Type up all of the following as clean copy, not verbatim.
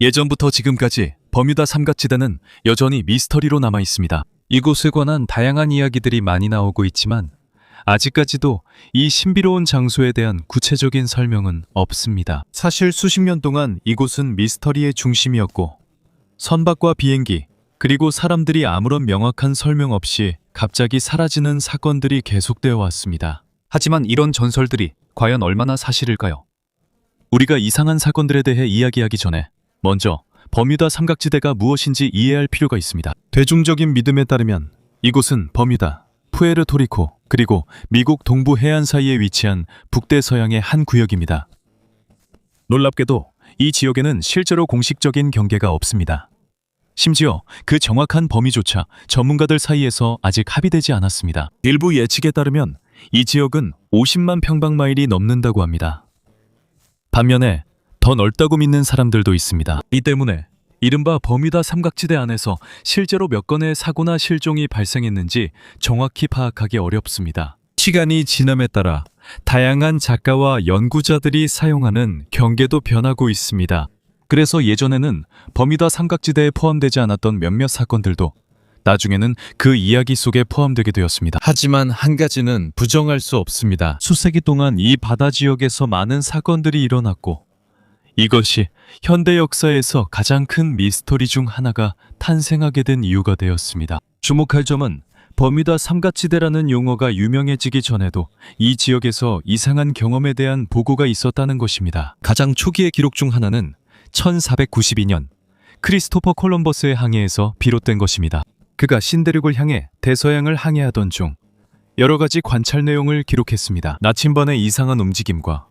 예전부터 지금까지 버뮤다 삼각지대는 여전히 미스터리로 남아 있습니다. 이곳에 관한 다양한 이야기들이 많이 나오고 있지만 아직까지도 이 신비로운 장소에 대한 구체적인 설명은 없습니다. 사실 수십 년 동안 이곳은 미스터리의 중심이었고 선박과 비행기 그리고 사람들이 아무런 명확한 설명 없이 갑자기 사라지는 사건들이 계속되어 왔습니다. 하지만 이런 전설들이 과연 얼마나 사실일까요? 우리가 이상한 사건들에 대해 이야기하기 전에 먼저 버뮤다 삼각지대가 무엇인지 이해할 필요가 있습니다. 대중적인 믿음에 따르면 이곳은 버뮤다, 푸에르토리코, 그리고 미국 동부 해안 사이에 위치한 북대서양의 한 구역입니다. 놀랍게도 이 지역에는 실제로 공식적인 경계가 없습니다. 심지어 그 정확한 범위조차 전문가들 사이에서 아직 합의되지 않았습니다. 일부 예측에 따르면 이 지역은 50만 평방마일이 넘는다고 합니다. 반면에 더 넓다고 믿는 사람들도 있습니다. 이 때문에 이른바 버뮤다 삼각지대 안에서 실제로 몇 건의 사고나 실종이 발생했는지 정확히 파악하기 어렵습니다. 시간이 지남에 따라 다양한 작가와 연구자들이 사용하는 경계도 변하고 있습니다. 그래서 예전에는 버뮤다 삼각지대에 포함되지 않았던 몇몇 사건들도 나중에는 그 이야기 속에 포함되게 되었습니다. 하지만 한 가지는 부정할 수 없습니다. 수세기 동안 이 바다 지역에서 많은 사건들이 일어났고 이것이 현대 역사에서 가장 큰 미스터리 중 하나가 탄생하게 된 이유가 되었습니다. 주목할 점은 버뮤다 삼각지대라는 용어가 유명해지기 전에도 이 지역에서 이상한 경험에 대한 보고가 있었다는 것입니다. 가장 초기의 기록 중 하나는 1492년 크리스토퍼 콜럼버스의 항해에서 비롯된 것입니다. 그가 신대륙을 향해 대서양을 항해하던 중 여러 가지 관찰 내용을 기록했습니다. 나침반의 이상한 움직임과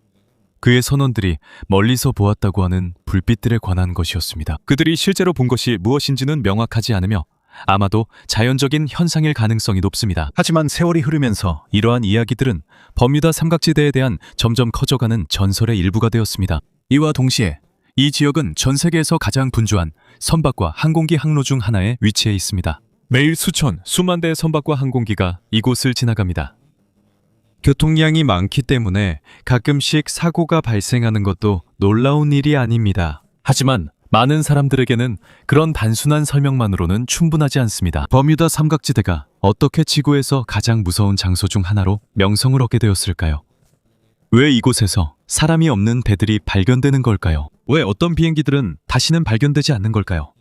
그의 선원들이 멀리서 보았다고 하는 불빛들에 관한 것이었습니다. 그들이 실제로 본 것이 무엇인지는 명확하지 않으며 아마도 자연적인 현상일 가능성이 높습니다. 하지만 세월이 흐르면서 이러한 이야기들은 버뮤다 삼각지대에 대한 점점 커져가는 전설의 일부가 되었습니다. 이와 동시에 이 지역은 전 세계에서 가장 분주한 선박과 항공기 항로 중 하나에 위치해 있습니다. 매일 수만 대의 선박과 항공기가 이곳을 지나갑니다. 교통량이 많기 때문에 가끔씩 사고가 발생하는 것도 놀라운 일이 아닙니다. 하지만 많은 사람들에게는 그런 단순한 설명만으로는 충분하지 않습니다. 버뮤다 삼각지대가 어떻게 지구에서 가장 무서운 장소 중 하나로 명성을 얻게 되었을까요? 왜 이곳에서 사람이 없는 배들이 발견되는 걸까요? 왜 어떤 비행기들은 다시는 발견되지 않는 걸까요?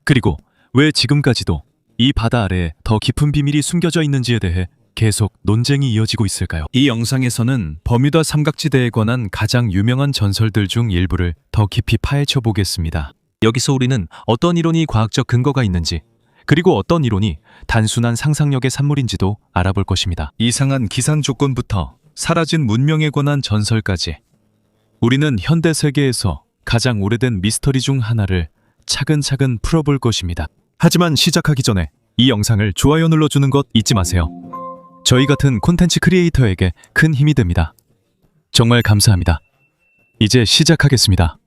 그리고 왜 지금까지도 이 바다 아래에 더 깊은 비밀이 숨겨져 있는지에 대해 계속 논쟁이 이어지고 있을까요? 이 영상에서는 버뮤다 삼각지대에 관한 가장 유명한 전설들 중 일부를 더 깊이 파헤쳐 보겠습니다. 여기서 우리는 어떤 이론이 과학적 근거가 있는지, 그리고 어떤 이론이 단순한 상상력의 산물인지도 알아볼 것입니다. 이상한 기상 조건부터 사라진 문명에 관한 전설까지 우리는 현대 세계에서 가장 오래된 미스터리 중 하나를 차근차근 풀어볼 것입니다. 하지만 시작하기 전에 이 영상을 좋아요 눌러주는 것 잊지 마세요. 저희 같은 콘텐츠 크리에이터에게 큰 힘이 됩니다. 정말 감사합니다. 이제 시작하겠습니다.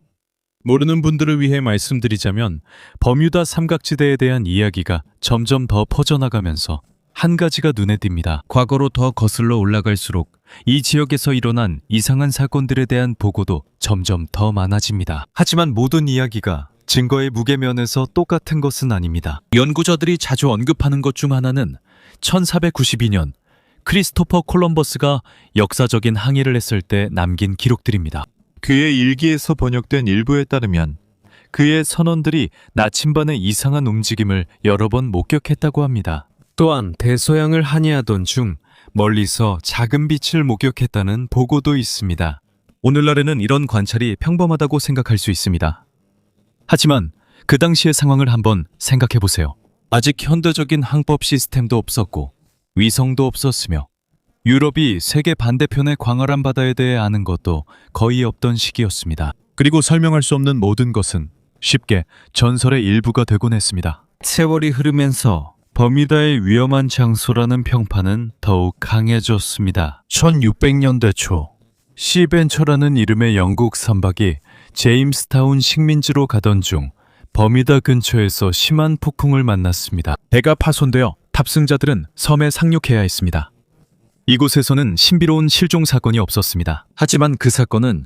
모르는 분들을 위해 말씀드리자면 버뮤다 삼각지대에 대한 이야기가 점점 더 퍼져나가면서 한 가지가 눈에 띕니다. 과거로 더 거슬러 올라갈수록 이 지역에서 일어난 이상한 사건들에 대한 보고도 점점 더 많아집니다. 하지만 모든 이야기가 증거의 무게면에서 똑같은 것은 아닙니다. 연구자들이 자주 언급하는 것 중 하나는 1492년 크리스토퍼 콜럼버스가 역사적인 항해를 했을 때 남긴 기록들입니다. 그의 일기에서 번역된 일부에 따르면 그의 선원들이 나침반의 이상한 움직임을 여러 번 목격했다고 합니다. 또한 대서양을 항해하던 중 멀리서 작은 빛을 목격했다는 보고도 있습니다. 오늘날에는 이런 관찰이 평범하다고 생각할 수 있습니다. 하지만 그 당시의 상황을 한번 생각해 보세요. 아직 현대적인 항법 시스템도 없었고 위성도 없었으며 유럽이 세계 반대편의 광활한 바다에 대해 아는 것도 거의 없던 시기였습니다. 그리고 설명할 수 없는 모든 것은 쉽게 전설의 일부가 되곤 했습니다. 세월이 흐르면서 버뮤다의 위험한 장소라는 평판은 더욱 강해졌습니다. 1600년대 초 시벤처라는 이름의 영국 선박이 제임스타운 식민지로 가던 중 버뮤다 근처에서 심한 폭풍을 만났습니다. 배가 파손되어 탑승자들은 섬에 상륙해야 했습니다. 이곳에서는 신비로운 실종 사건이 없었습니다. 하지만 그 사건은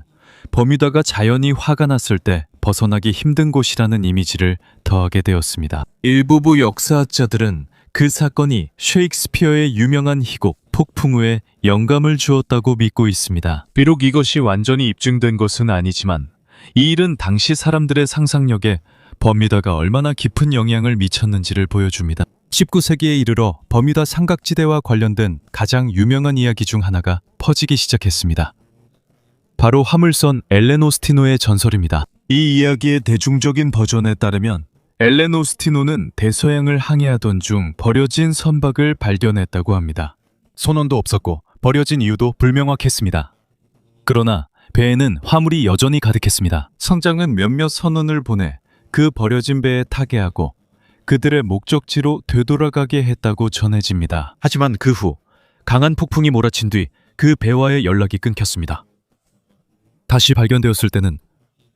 버뮤다가 자연히 화가 났을 때 벗어나기 힘든 곳이라는 이미지를 더하게 되었습니다. 일부 역사학자들은 그 사건이 셰익스피어의 유명한 희곡 폭풍 후에 영감을 주었다고 믿고 있습니다. 비록 이것이 완전히 입증된 것은 아니지만 이 일은 당시 사람들의 상상력에 버뮤다가 얼마나 깊은 영향을 미쳤는지를 보여줍니다. 19세기에 이르러 버뮤다 삼각지대와 관련된 가장 유명한 이야기 중 하나가 퍼지기 시작했습니다. 바로 화물선 엘렌 오스티노의 전설입니다. 이 이야기의 대중적인 버전에 따르면 엘렌 오스티노는 대서양을 항해하던 중 버려진 선박을 발견했다고 합니다. 선원도 없었고 버려진 이유도 불명확했습니다. 그러나 배에는 화물이 여전히 가득했습니다. 선장은 몇몇 선원을 보내 그 버려진 배에 타게 하고 그들의 목적지로 되돌아가게 했다고 전해집니다. 하지만 그 후 강한 폭풍이 몰아친 뒤 그 배와의 연락이 끊겼습니다. 다시 발견되었을 때는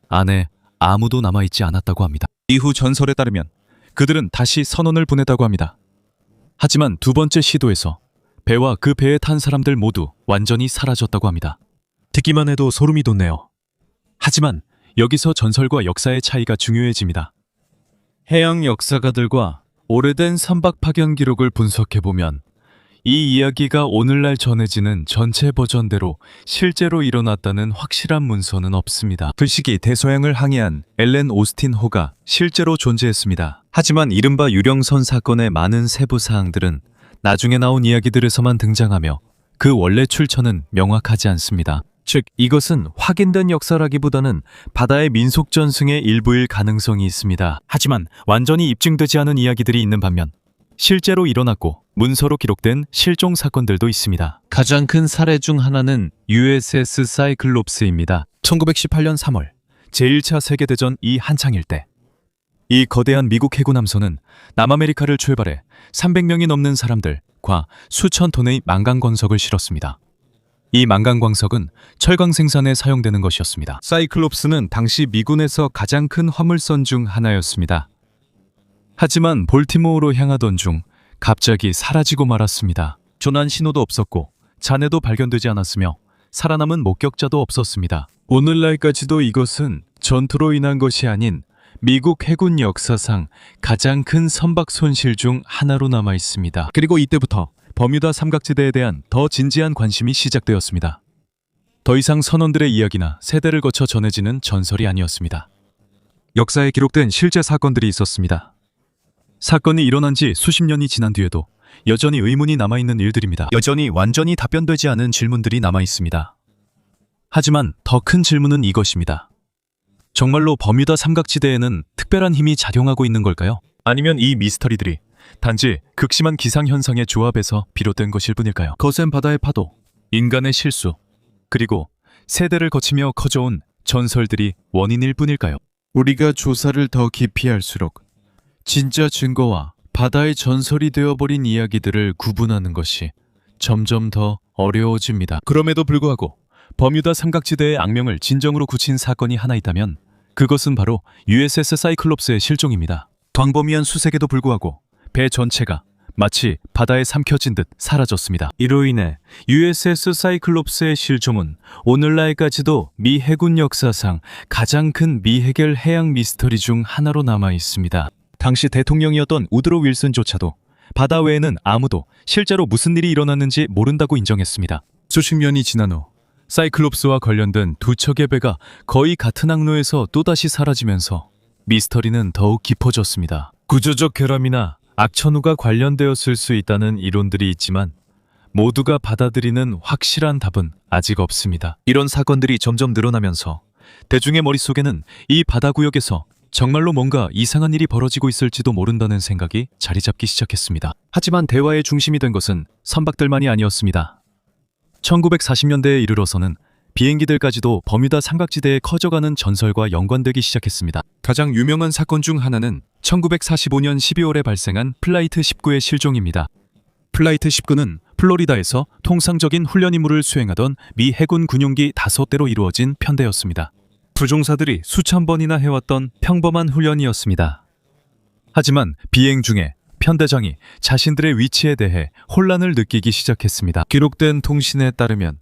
안에 아무도 남아있지 않았다고 합니다. 이후 전설에 따르면 그들은 다시 선원을 보냈다고 합니다. 하지만 두 번째 시도에서 배와 그 배에 탄 사람들 모두 완전히 사라졌다고 합니다. 듣기만 해도 소름이 돋네요. 하지만 여기서 전설과 역사의 차이가 중요해집니다. 해양 역사가들과 오래된 선박 파견 기록을 분석해보면 이 이야기가 오늘날 전해지는 전체 버전대로 실제로 일어났다는 확실한 문서는 없습니다. 그 시기 대서양을 항해한 엘렌 오스틴 호가 실제로 존재했습니다. 하지만 이른바 유령선 사건의 많은 세부 사항들은 나중에 나온 이야기들에서만 등장하며 그 원래 출처는 명확하지 않습니다. 즉, 이것은 확인된 역사라기보다는 바다의 민속 전승의 일부일 가능성이 있습니다. 하지만 완전히 입증되지 않은 이야기들이 있는 반면 실제로 일어났고 문서로 기록된 실종 사건들도 있습니다. 가장 큰 사례 중 하나는 USS 사이클롭스입니다. 1918년 3월 제1차 세계대전 이 한창일 때 이 거대한 미국 해군 함선은 남아메리카를 출발해 300명이 넘는 사람들과 수천 톤의 망간광석을 실었습니다. 이 망간광석은 철강 생산에 사용되는 것이었습니다. 사이클롭스는 당시 미군에서 가장 큰 화물선 중 하나였습니다. 하지만 볼티모어로 향하던 중 갑자기 사라지고 말았습니다. 조난 신호도 없었고 잔해도 발견되지 않았으며 살아남은 목격자도 없었습니다. 오늘날까지도 이것은 전투로 인한 것이 아닌 미국 해군 역사상 가장 큰 선박 손실 중 하나로 남아 있습니다. 그리고 이때부터 버뮤다 삼각지대에 대한 더 진지한 관심이 시작되었습니다. 더 이상 선원들의 이야기나 세대를 거쳐 전해지는 전설이 아니었습니다. 역사에 기록된 실제 사건들이 있었습니다. 사건이 일어난 지 수십 년이 지난 뒤에도 여전히 의문이 남아있는 일들입니다. 여전히 완전히 답변되지 않은 질문들이 남아있습니다. 하지만 더 큰 질문은 이것입니다. 정말로 버뮤다 삼각지대에는 특별한 힘이 작용하고 있는 걸까요? 아니면 이 미스터리들이 단지 극심한 기상현상의 조합에서 비롯된 것일 뿐일까요? 거센 바다의 파도, 인간의 실수, 그리고 세대를 거치며 커져온 전설들이 원인일 뿐일까요? 우리가 조사를 더 깊이 할수록 진짜 증거와 바다의 전설이 되어버린 이야기들을 구분하는 것이 점점 더 어려워집니다. 그럼에도 불구하고 버뮤다 삼각지대의 악명을 진정으로 굳힌 사건이 하나 있다면 그것은 바로 USS 사이클롭스의 실종입니다. 광범위한 수색에도 불구하고 배 전체가 마치 바다에 삼켜진 듯 사라졌습니다. 이로 인해 USS 사이클롭스의 실종은 오늘날까지도 미 해군 역사상 가장 큰 미해결 해양 미스터리 중 하나로 남아 있습니다. 당시 대통령이었던 우드로 윌슨조차도 바다 외에는 아무도 실제로 무슨 일이 일어났는지 모른다고 인정했습니다. 수십 년이 지난 후 사이클롭스와 관련된 두 척의 배가 거의 같은 항로에서 또다시 사라지면서 미스터리는 더욱 깊어졌습니다. 구조적 결함이나 악천후가 관련되었을 수 있다는 이론들이 있지만 모두가 받아들이는 확실한 답은 아직 없습니다. 이런 사건들이 점점 늘어나면서 대중의 머릿속에는 이 바다 구역에서 정말로 뭔가 이상한 일이 벌어지고 있을지도 모른다는 생각이 자리 잡기 시작했습니다. 하지만 대화의 중심이 된 것은 선박들만이 아니었습니다. 1940년대에 이르러서는 비행기들까지도 버뮤다 삼각지대에 커져가는 전설과 연관되기 시작했습니다. 가장 유명한 사건 중 하나는 1945년 12월에 발생한 플라이트 19의 실종입니다. 플라이트 19는 플로리다에서 통상적인 훈련 임무를 수행하던 미 해군 군용기 5대로 이루어진 편대였습니다. 부종사들이 수천 번이나 해왔던 평범한 훈련이었습니다. 하지만 비행 중에 편대장이 자신들의 위치에 대해 혼란을 느끼기 시작했습니다. 기록된 통신에 따르면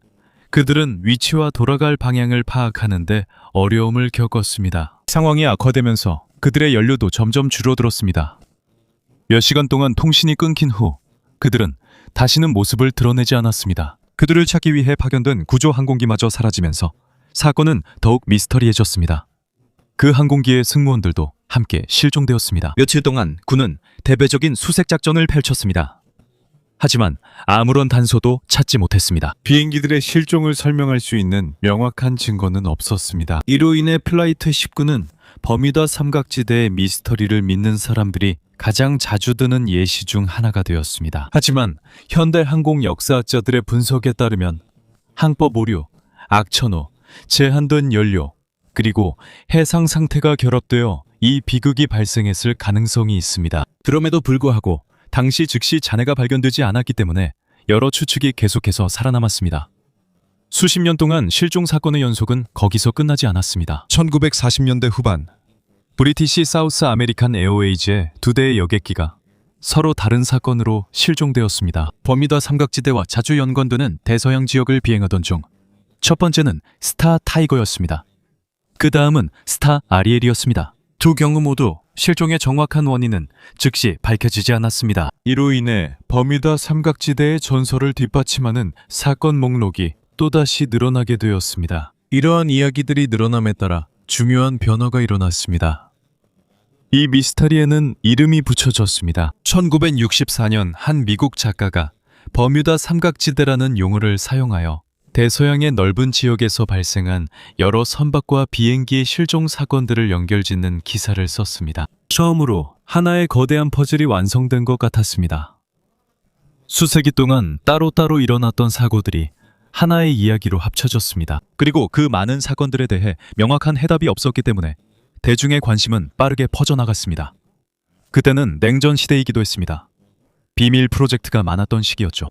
그들은 위치와 돌아갈 방향을 파악하는데 어려움을 겪었습니다. 상황이 악화되면서 그들의 연료도 점점 줄어들었습니다. 몇 시간 동안 통신이 끊긴 후 그들은 다시는 모습을 드러내지 않았습니다. 그들을 찾기 위해 파견된 구조 항공기마저 사라지면서 사건은 더욱 미스터리해졌습니다. 그 항공기의 승무원들도 함께 실종되었습니다. 며칠 동안 군은 대대적인 수색 작전을 펼쳤습니다. 하지만 아무런 단서도 찾지 못했습니다. 비행기들의 실종을 설명할 수 있는 명확한 증거는 없었습니다. 이로 인해 플라이트 19는 버뮤다 삼각지대의 미스터리를 믿는 사람들이 가장 자주 드는 예시 중 하나가 되었습니다. 하지만 현대 항공 역사학자들의 분석에 따르면 항법 오류, 악천후, 제한된 연료, 그리고 해상 상태가 결합되어 이 비극이 발생했을 가능성이 있습니다. 그럼에도 불구하고 당시 즉시 잔해가 발견되지 않았기 때문에 여러 추측이 계속해서 살아남았습니다. 수십 년 동안 실종 사건의 연속은 거기서 끝나지 않았습니다. 1940년대 후반 브리티시 사우스 아메리칸 에어웨이즈의 두 대의 여객기가 서로 다른 사건으로 실종되었습니다. 버뮤다 삼각지대와 자주 연관되는 대서양 지역을 비행하던 중 첫 번째는 스타 타이거였습니다. 그 다음은 스타 아리엘이었습니다. 두 경우 모두 실종의 정확한 원인은 즉시 밝혀지지 않았습니다. 이로 인해 버뮤다 삼각지대의 전설을 뒷받침하는 사건 목록이 또다시 늘어나게 되었습니다. 이러한 이야기들이 늘어남에 따라 중요한 변화가 일어났습니다. 이 미스터리에는 이름이 붙여졌습니다. 1964년 한 미국 작가가 버뮤다 삼각지대라는 용어를 사용하여 대서양의 넓은 지역에서 발생한 여러 선박과 비행기의 실종 사건들을 연결짓는 기사를 썼습니다. 처음으로 하나의 거대한 퍼즐이 완성된 것 같았습니다. 수세기 동안 따로따로 일어났던 사고들이 하나의 이야기로 합쳐졌습니다. 그리고 그 많은 사건들에 대해 명확한 해답이 없었기 때문에 대중의 관심은 빠르게 퍼져나갔습니다. 그때는 냉전 시대이기도 했습니다. 비밀 프로젝트가 많았던 시기였죠.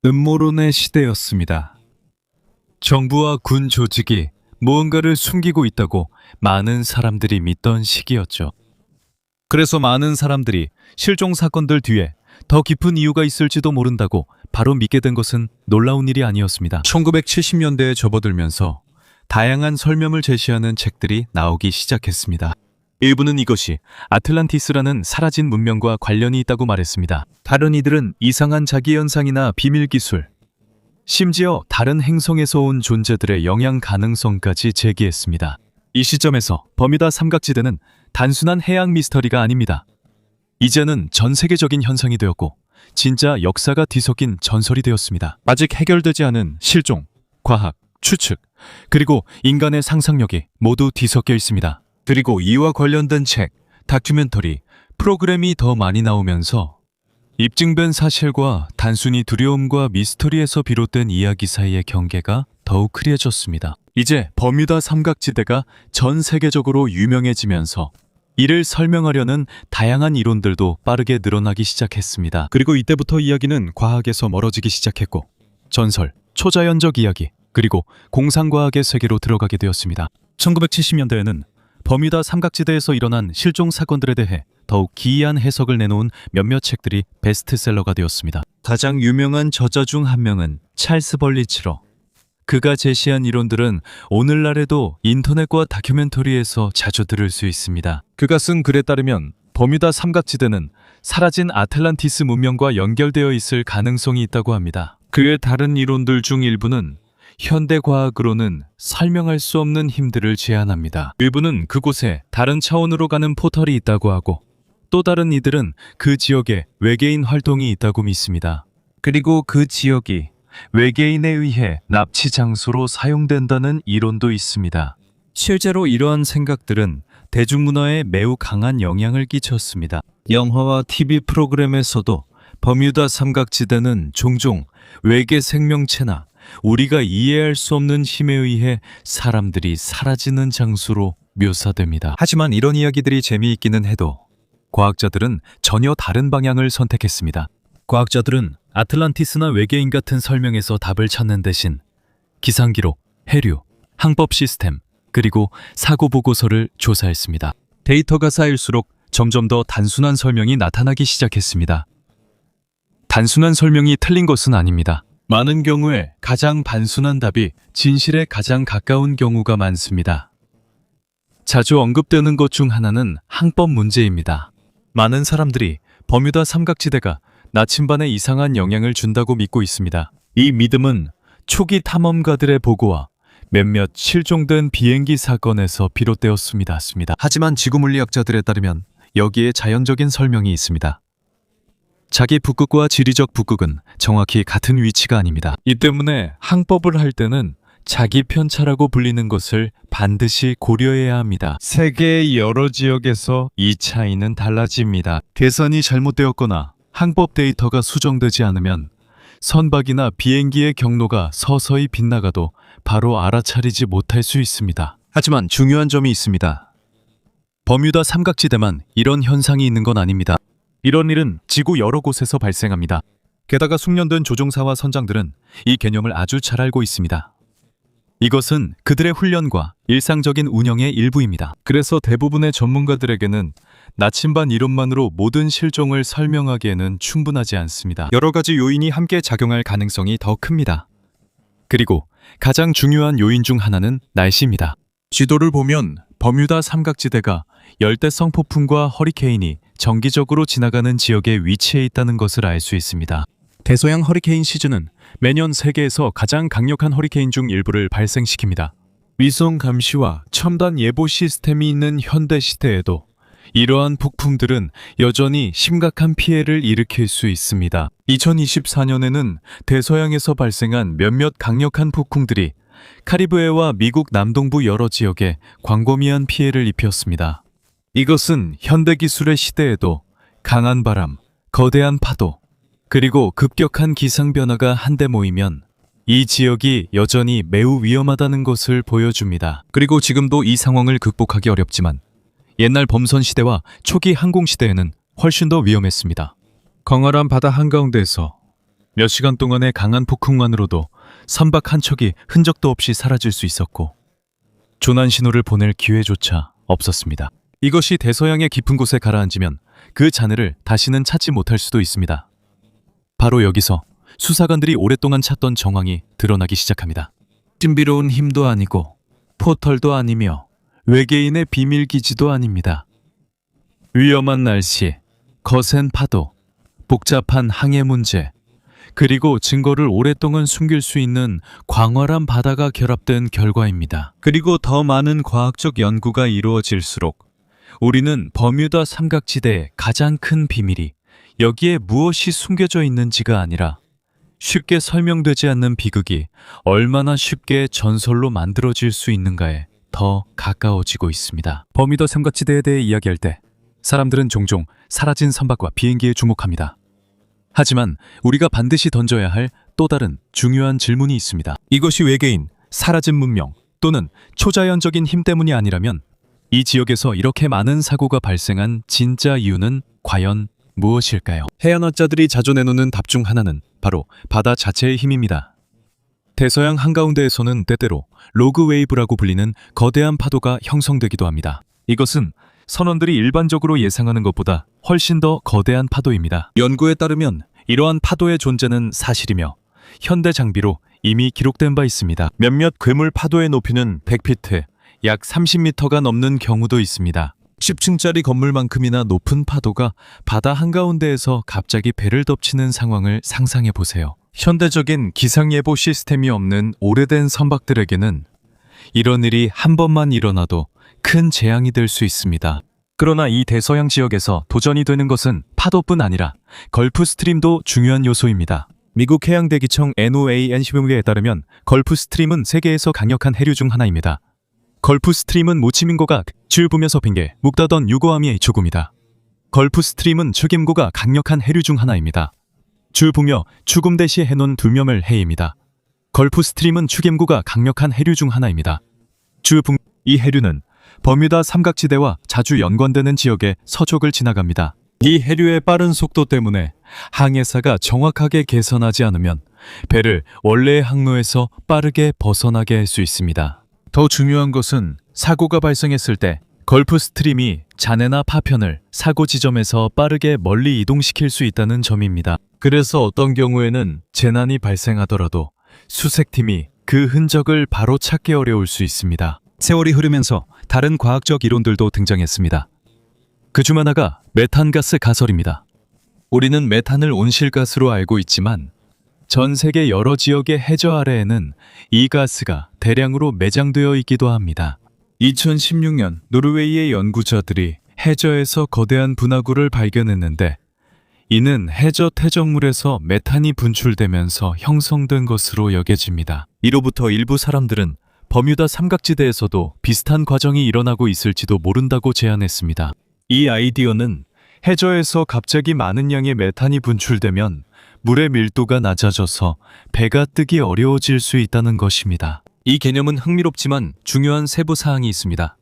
음모론의 시대였습니다. 정부와 군 조직이 무언가를 숨기고 있다고 많은 사람들이 믿던 시기였죠. 그래서 많은 사람들이 실종 사건들 뒤에 더 깊은 이유가 있을지도 모른다고 바로 믿게 된 것은 놀라운 일이 아니었습니다. 1970년대에 접어들면서 다양한 설명을 제시하는 책들이 나오기 시작했습니다. 일부는 이것이 아틀란티스라는 사라진 문명과 관련이 있다고 말했습니다. 다른 이들은 이상한 자기현상이나 비밀 기술, 심지어 다른 행성에서 온 존재들의 영향 가능성까지 제기했습니다. 이 시점에서 버뮤다 삼각지대는 단순한 해양 미스터리가 아닙니다. 이제는 전 세계적인 현상이 되었고 진짜 역사가 뒤섞인 전설이 되었습니다. 아직 해결되지 않은 실종, 과학, 추측, 그리고 인간의 상상력이 모두 뒤섞여 있습니다. 그리고 이와 관련된 책, 다큐멘터리, 프로그램이 더 많이 나오면서 입증된 사실과 단순히 두려움과 미스터리에서 비롯된 이야기 사이의 경계가 더욱 흐려졌습니다. 이제 버뮤다 삼각지대가 전 세계적으로 유명해지면서 이를 설명하려는 다양한 이론들도 빠르게 늘어나기 시작했습니다. 그리고 이때부터 이야기는 과학에서 멀어지기 시작했고 전설, 초자연적 이야기, 그리고 공상과학의 세계로 들어가게 되었습니다. 1970년대에는 버뮤다 삼각지대에서 일어난 실종 사건들에 대해 더욱 기이한 해석을 내놓은 몇몇 책들이 베스트셀러가 되었습니다. 가장 유명한 저자 중 한 명은 찰스 벌리츠러. 그가 제시한 이론들은 오늘날에도 인터넷과 다큐멘터리에서 자주 들을 수 있습니다. 그가 쓴 글에 따르면 버뮤다 삼각지대는 사라진 아틀란티스 문명과 연결되어 있을 가능성이 있다고 합니다. 그의 다른 이론들 중 일부는 현대 과학으로는 설명할 수 없는 힘들을 제안합니다. 일부는 그곳에 다른 차원으로 가는 포털이 있다고 하고 또 다른 이들은 그 지역에 외계인 활동이 있다고 믿습니다. 그리고 그 지역이 외계인에 의해 납치 장소로 사용된다는 이론도 있습니다. 실제로 이러한 생각들은 대중문화에 매우 강한 영향을 끼쳤습니다. 영화와 TV 프로그램에서도 버뮤다 삼각지대는 종종 외계 생명체나 우리가 이해할 수 없는 힘에 의해 사람들이 사라지는 장소로 묘사됩니다. 하지만 이런 이야기들이 재미있기는 해도 과학자들은 전혀 다른 방향을 선택했습니다. 과학자들은 아틀란티스나 외계인 같은 설명에서 답을 찾는 대신 기상기록, 해류, 항법 시스템, 그리고 사고 보고서를 조사했습니다. 데이터가 쌓일수록 점점 더 단순한 설명이 나타나기 시작했습니다. 단순한 설명이 틀린 것은 아닙니다. 많은 경우에 가장 단순한 답이 진실에 가장 가까운 경우가 많습니다. 자주 언급되는 것 중 하나는 항법 문제입니다. 많은 사람들이 버뮤다 삼각지대가 나침반에 이상한 영향을 준다고 믿고 있습니다. 이 믿음은 초기 탐험가들의 보고와 몇몇 실종된 비행기 사건에서 비롯되었습니다. 하지만 지구물리학자들에 따르면 여기에 자연적인 설명이 있습니다. 자기 북극과 지리적 북극은 정확히 같은 위치가 아닙니다. 이 때문에 항법을 할 때는 자기 편차라고 불리는 것을 반드시 고려해야 합니다. 세계의 여러 지역에서 이 차이는 달라집니다. 계산이 잘못되었거나 항법 데이터가 수정되지 않으면 선박이나 비행기의 경로가 서서히 빗나가도 바로 알아차리지 못할 수 있습니다. 하지만 중요한 점이 있습니다. 버뮤다 삼각지대만 이런 현상이 있는 건 아닙니다. 이런 일은 지구 여러 곳에서 발생합니다. 게다가 숙련된 조종사와 선장들은 이 개념을 아주 잘 알고 있습니다. 이것은 그들의 훈련과 일상적인 운영의 일부입니다. 그래서 대부분의 전문가들에게는 나침반 이론만으로 모든 실종을 설명하기에는 충분하지 않습니다. 여러 가지 요인이 함께 작용할 가능성이 더 큽니다. 그리고 가장 중요한 요인 중 하나는 날씨입니다. 지도를 보면 버뮤다 삼각지대가 열대성 폭풍과 허리케인이 정기적으로 지나가는 지역에 위치해 있다는 것을 알 수 있습니다. 대서양 허리케인 시즌은 매년 세계에서 가장 강력한 허리케인 중 일부를 발생시킵니다. 위성 감시와 첨단 예보 시스템이 있는 현대 시대에도 이러한 폭풍들은 여전히 심각한 피해를 일으킬 수 있습니다. 2024년에는 대서양에서 발생한 몇몇 강력한 폭풍들이 카리브해와 미국 남동부 여러 지역에 광범위한 피해를 입혔습니다. 이것은 현대기술의 시대에도 강한 바람, 거대한 파도, 그리고 급격한 기상변화가 한데 모이면 이 지역이 여전히 매우 위험하다는 것을 보여줍니다. 그리고 지금도 이 상황을 극복하기 어렵지만 옛날 범선 시대와 초기 항공 시대에는 훨씬 더 위험했습니다. 광활한 바다 한가운데에서 몇 시간 동안의 강한 폭풍만으로도 선박 한 척이 흔적도 없이 사라질 수 있었고 조난 신호를 보낼 기회조차 없었습니다. 이것이 대서양의 깊은 곳에 가라앉으면 그 잔해를 다시는 찾지 못할 수도 있습니다. 바로 여기서 수사관들이 오랫동안 찾던 정황이 드러나기 시작합니다. 신비로운 힘도 아니고 포털도 아니며 외계인의 비밀기지도 아닙니다. 위험한 날씨, 거센 파도, 복잡한 항해 문제, 그리고 증거를 오랫동안 숨길 수 있는 광활한 바다가 결합된 결과입니다. 그리고 더 많은 과학적 연구가 이루어질수록 우리는 버뮤다 삼각지대의 가장 큰 비밀이 여기에 무엇이 숨겨져 있는지가 아니라 쉽게 설명되지 않는 비극이 얼마나 쉽게 전설로 만들어질 수 있는가에 더 가까워지고 있습니다. 버뮤다 삼각지대에 대해 이야기할 때 사람들은 종종 사라진 선박과 비행기에 주목합니다. 하지만 우리가 반드시 던져야 할 또 다른 중요한 질문이 있습니다. 이것이 외계인, 사라진 문명 또는 초자연적인 힘 때문이 아니라면 이 지역에서 이렇게 많은 사고가 발생한 진짜 이유는 과연 무엇일까요? 해안학자들이 자주 내놓는 답 중 하나는 바로 바다 자체의 힘입니다. 대서양 한가운데에서는 때때로 로그 웨이브라고 불리는 거대한 파도가 형성되기도 합니다. 이것은 선원들이 일반적으로 예상하는 것보다 훨씬 더 거대한 파도입니다. 연구에 따르면 이러한 파도의 존재는 사실이며 현대 장비로 이미 기록된 바 있습니다. 몇몇 괴물 파도의 높이는 100피트, 약 30m가 넘는 경우도 있습니다. 10층짜리 건물만큼이나 높은 파도가 바다 한가운데에서 갑자기 배를 덮치는 상황을 상상해 보세요. 현대적인 기상예보 시스템이 없는 오래된 선박들에게는 이런 일이 한 번만 일어나도 큰 재앙이 될 수 있습니다. 그러나 이 대서양 지역에서 도전이 되는 것은 파도뿐 아니라 걸프 스트림도 중요한 요소입니다. 미국 해양대기청 NOAA-15에 따르면 걸프 스트림은 세계에서 강력한 해류 중 하나입니다. 걸프 스트림은 모치민고가 쥐부면서 빙계 묵다던 유고아미의 죽음이다. 걸프 스트림은 축임고가 강력한 해류 중 하나입니다. 쥐부며 죽음 대시 해놓은 두면을 해입니다. 걸프 스트림은 축임고가 강력한 해류 중 하나입니다. 이 해류는 버뮤다 삼각지대와 자주 연관되는 지역의 서쪽을 지나갑니다. 이 해류의 빠른 속도 때문에 항해사가 정확하게 계산하지 않으면 배를 원래의 항로에서 빠르게 벗어나게 할 수 있습니다. 더 중요한 것은 사고가 발생했을 때 걸프 스트림이 잔해나 파편을 사고 지점에서 빠르게 멀리 이동시킬 수 있다는 점입니다. 그래서 어떤 경우에는 재난이 발생하더라도 수색팀이 그 흔적을 바로 찾기 어려울 수 있습니다. 세월이 흐르면서 다른 과학적 이론들도 등장했습니다. 그 중 하나가 메탄가스 가설입니다. 우리는 메탄을 온실가스로 알고 있지만 전 세계 여러 지역의 해저 아래에는 이 가스가 대량으로 매장되어 있기도 합니다. 2016년 노르웨이의 연구자들이 해저에서 거대한 분화구를 발견했는데 이는 해저 퇴적물에서 메탄이 분출되면서 형성된 것으로 여겨집니다. 이로부터 일부 사람들은 버뮤다 삼각지대에서도 비슷한 과정이 일어나고 있을지도 모른다고 제안했습니다. 이 아이디어는 해저에서 갑자기 많은 양의 메탄이 분출되면 물의 밀도가 낮아져서 배가 뜨기 어려워질 수 있다는 것입니다. 이 개념은 흥미롭지만 중요한 세부 사항이 있습니다.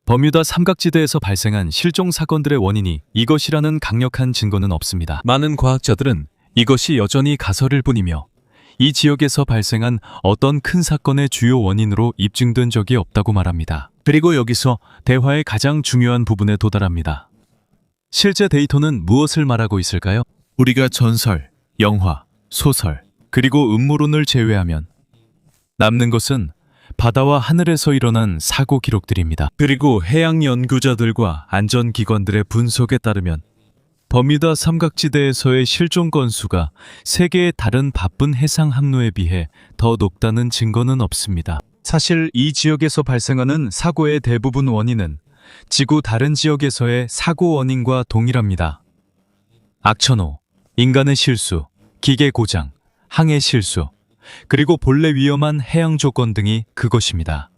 버뮤다 삼각지대에서 발생한 실종 사건들의 원인이 이것이라는 강력한 증거는 없습니다. 많은 과학자들은 이것이 여전히 가설일 뿐이며 이 지역에서 발생한 어떤 큰 사건의 주요 원인으로 입증된 적이 없다고 말합니다. 그리고 여기서 대화의 가장 중요한 부분에 도달합니다. 실제 데이터는 무엇을 말하고 있을까요? 우리가 전설, 영화, 소설, 그리고 음모론을 제외하면 남는 것은 바다와 하늘에서 일어난 사고 기록들입니다. 그리고 해양 연구자들과 안전기관들의 분석에 따르면 버뮤다 삼각지대에서의 실종 건수가 세계의 다른 바쁜 해상 항로에 비해 더 높다는 증거는 없습니다. 사실 이 지역에서 발생하는 사고의 대부분 원인은 지구 다른 지역에서의 사고 원인과 동일합니다. 악천후, 인간의 실수, 기계 고장, 항해 실수, 그리고 본래 위험한 해양 조건 등이 그것입니다.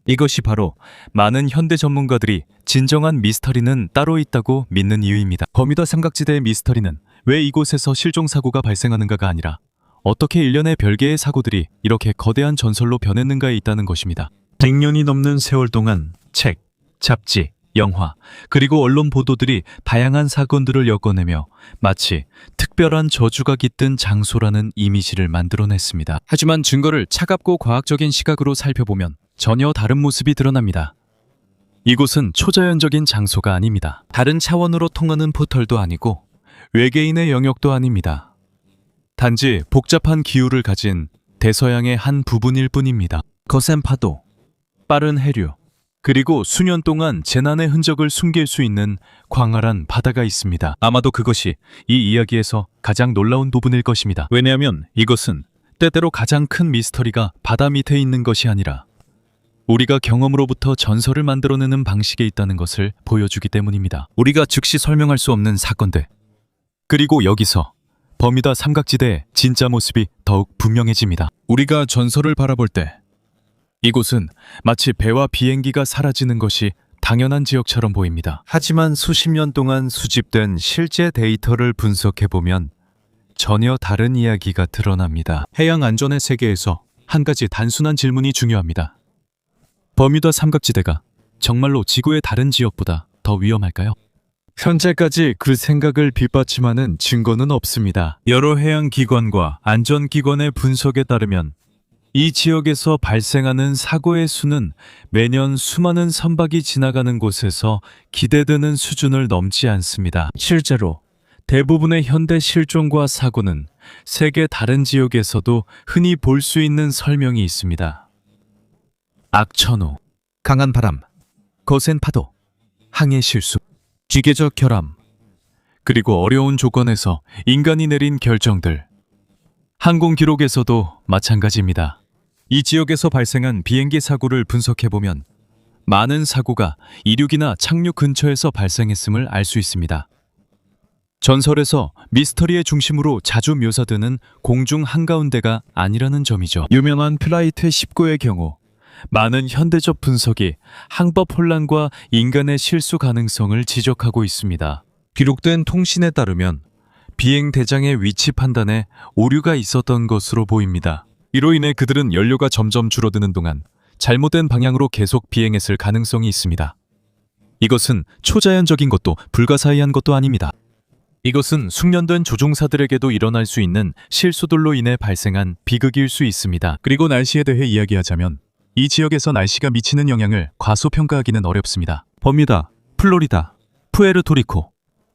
이것이 바로 많은 현대 전문가들이 진정한 미스터리는 따로 있다고 믿는 이유입니다. 버뮤다 삼각지대의 미스터리는 왜 이곳에서 실종 사고가 발생하는가가 아니라 어떻게 일련의 별개의 사고들이 이렇게 거대한 전설로 변했는가에 있다는 것입니다. 100년이 넘는 세월 동안 책, 잡지, 영화, 그리고 언론 보도들이 다양한 사건들을 엮어내며 마치 특별한 저주가 깃든 장소라는 이미지를 만들어냈습니다. 하지만 증거를 차갑고 과학적인 시각으로 살펴보면 전혀 다른 모습이 드러납니다. 이곳은 초자연적인 장소가 아닙니다. 다른 차원으로 통하는 포털도 아니고 외계인의 영역도 아닙니다. 단지 복잡한 기후를 가진 대서양의 한 부분일 뿐입니다. 거센 파도, 빠른 해류, 그리고 수년 동안 재난의 흔적을 숨길 수 있는 광활한 바다가 있습니다. 아마도 그것이 이 이야기에서 가장 놀라운 부분일 것입니다. 왜냐하면 이것은 때때로 가장 큰 미스터리가 바다 밑에 있는 것이 아니라 우리가 경험으로부터 전설을 만들어내는 방식에 있다는 것을 보여주기 때문입니다. 우리가 즉시 설명할 수 없는 사건들. 그리고 여기서 버뮤다 삼각지대의 진짜 모습이 더욱 분명해집니다. 우리가 전설을 바라볼 때 이곳은 마치 배와 비행기가 사라지는 것이 당연한 지역처럼 보입니다. 하지만 수십 년 동안 수집된 실제 데이터를 분석해보면 전혀 다른 이야기가 드러납니다. 해양 안전의 세계에서 한 가지 단순한 질문이 중요합니다. 버뮤다 삼각지대가 정말로 지구의 다른 지역보다 더 위험할까요? 현재까지 그 생각을 뒷받침하는 증거는 없습니다. 여러 해양 기관과 안전기관의 분석에 따르면 이 지역에서 발생하는 사고의 수는 매년 수많은 선박이 지나가는 곳에서 기대되는 수준을 넘지 않습니다. 실제로 대부분의 현대 실종과 사고는 세계 다른 지역에서도 흔히 볼 수 있는 설명이 있습니다. 악천후, 강한 바람, 거센 파도, 항해 실수, 기계적 결함, 그리고 어려운 조건에서 인간이 내린 결정들. 항공 기록에서도 마찬가지입니다. 이 지역에서 발생한 비행기 사고를 분석해보면 많은 사고가 이륙이나 착륙 근처에서 발생했음을 알 수 있습니다. 전설에서 미스터리의 중심으로 자주 묘사되는 공중 한가운데가 아니라는 점이죠. 유명한 플라이트 19의 경우 많은 현대적 분석이 항법 혼란과 인간의 실수 가능성을 지적하고 있습니다. 기록된 통신에 따르면 비행 대장의 위치 판단에 오류가 있었던 것으로 보입니다. 이로 인해 그들은 연료가 점점 줄어드는 동안 잘못된 방향으로 계속 비행했을 가능성이 있습니다. 이것은 초자연적인 것도 불가사의한 것도 아닙니다. 이것은 숙련된 조종사들에게도 일어날 수 있는 실수들로 인해 발생한 비극일 수 있습니다. 그리고 날씨에 대해 이야기하자면 이 지역에서 날씨가 미치는 영향을 과소평가하기는 어렵습니다. 버뮤다, 플로리다, 푸에르토리코,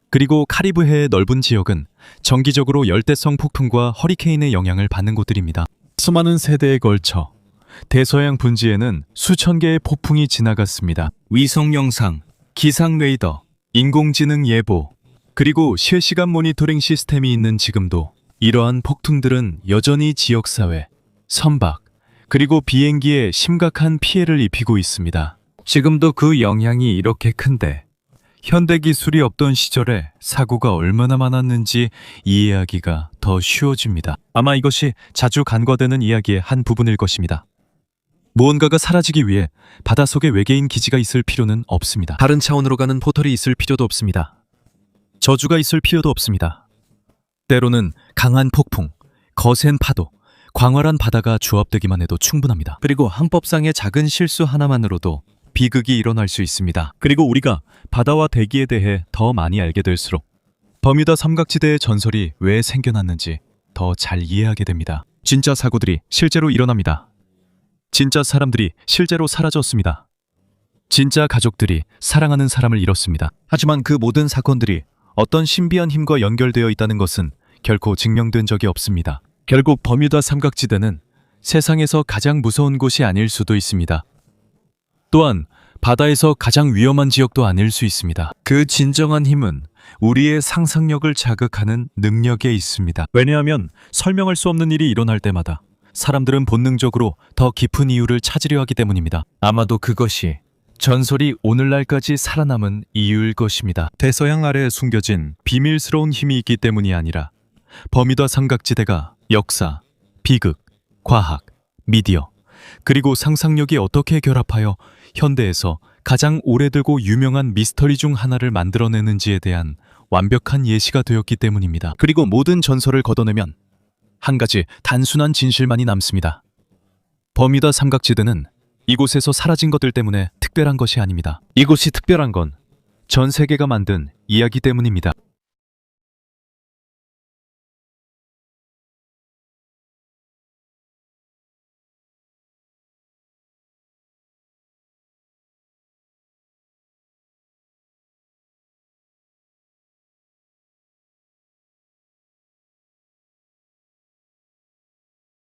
그리고 카리브해의 넓은 지역은 정기적으로 열대성 폭풍과 허리케인의 영향을 받는 곳들입니다. 수많은 세대에 걸쳐 대서양 분지에는 수천 개의 폭풍이 지나갔습니다. 위성 영상, 기상 레이더, 인공지능 예보, 그리고 실시간 모니터링 시스템이 있는 지금도 이러한 폭풍들은 여전히 지역사회, 선박, 그리고 비행기에 심각한 피해를 입히고 있습니다. 지금도 그 영향이 이렇게 큰데 현대 기술이 없던 시절에 사고가 얼마나 많았는지 이해하기가 더 쉬워집니다. 아마 이것이 자주 간과되는 이야기의 한 부분일 것입니다. 무언가가 사라지기 위해 바닷속에 외계인 기지가 있을 필요는 없습니다. 다른 차원으로 가는 포털이 있을 필요도 없습니다. 저주가 있을 필요도 없습니다. 때로는 강한 폭풍, 거센 파도, 광활한 바다가 조합되기만 해도 충분합니다. 그리고 항법상의 작은 실수 하나만으로도 비극이 일어날 수 있습니다. 그리고 우리가 바다와 대기에 대해 더 많이 알게 될수록 버뮤다 삼각지대의 전설이 왜 생겨났는지 더 잘 이해하게 됩니다. 진짜 사고들이 실제로 일어납니다. 진짜 사람들이 실제로 사라졌습니다. 진짜 가족들이 사랑하는 사람을 잃었습니다. 하지만 그 모든 사건들이 어떤 신비한 힘과 연결되어 있다는 것은 결코 증명된 적이 없습니다. 결국 버뮤다 삼각지대는 세상에서 가장 무서운 곳이 아닐 수도 있습니다. 또한 바다에서 가장 위험한 지역도 아닐 수 있습니다. 그 진정한 힘은 우리의 상상력을 자극하는 능력에 있습니다. 왜냐하면 설명할 수 없는 일이 일어날 때마다 사람들은 본능적으로 더 깊은 이유를 찾으려 하기 때문입니다. 아마도 그것이 전설이 오늘날까지 살아남은 이유일 것입니다. 대서양 아래에 숨겨진 비밀스러운 힘이 있기 때문이 아니라 버뮤다 삼각지대가 역사, 비극, 과학, 미디어, 그리고 상상력이 어떻게 결합하여 현대에서 가장 오래되고 유명한 미스터리 중 하나를 만들어내는지에 대한 완벽한 예시가 되었기 때문입니다. 그리고 모든 전설을 걷어내면 한 가지 단순한 진실만이 남습니다. 버뮤다 삼각지대는 이곳에서 사라진 것들 때문에 특별한 것이 아닙니다. 이곳이 특별한 건 전 세계가 만든 이야기 때문입니다.